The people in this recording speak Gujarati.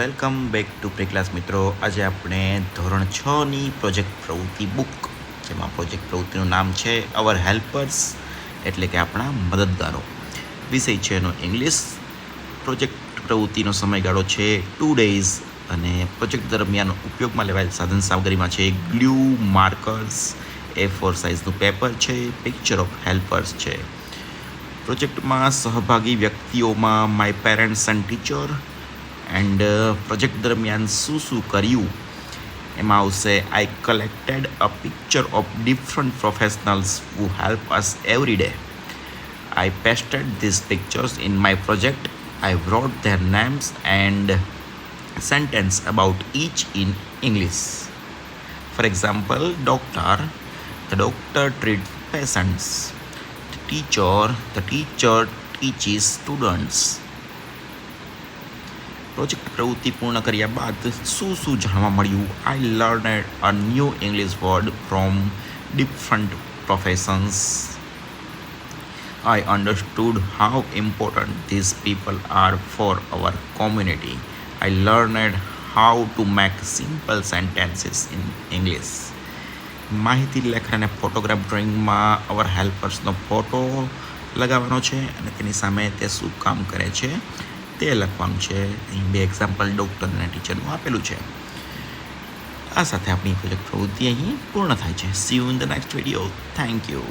વેલકમ બેક ટુ પ્રિક્લાસ મિત્રો. આજે આપણે ધોરણ 6ની પ્રોજેક્ટ પ્રવૃત્તિ બુક, જેમાં પ્રોજેક્ટ પ્રવૃત્તિનું નામ છે અવર હેલ્પર્સ, એટલે કે આપણા મદદગારો. વિષય છે એનો ઇંગ્લિશ. પ્રોજેક્ટ પ્રવૃત્તિનો સમયગાળો છે 2 days અને પ્રોજેક્ટ દરમિયાન ઉપયોગમાં લેવાયેલ સાધન સામગ્રીમાં છે ગ્લુ, માર્કર્સ, A4 સાઇઝનું પેપર છે, પિક્ચર ઓફ હેલ્પર્સ છે. પ્રોજેક્ટમાં સહભાગી વ્યક્તિઓમાં my parents and teacher. And project દરમિયાન શું કર્યું એમાં આવશે I collected a picture of different professionals who help us every day. I pasted this pictures in my project. I wrote their names and sentence about each in English. For example, doctor, the doctor treats patients. The teacher teaches students. Project પ્રવૃત્તિ પૂર્ણ કર્યા બાદ શું જાણવા મળ્યું? I learned a new English word from different professions. I understood how important this people are for our community. I learned how to make simple sentences in English. માહિતી લેખન અને ફોટોગ્રાફ ડ્રોઈંગમાં અવર હેલ્પર્સનો ફોટો લગાવવાનો છે અને તેની સામે તે શું કામ કરે છે તે લખવાનું છે. અહીં 2 એક્ઝામ્પલ ડૉક્ટર અને ટીચરનું આપેલું છે. આ સાથે આપણી પ્રોજેક્ટ પ્રવૃત્તિ અહીં પૂર્ણ થાય છે. C you in the next video. Thank you.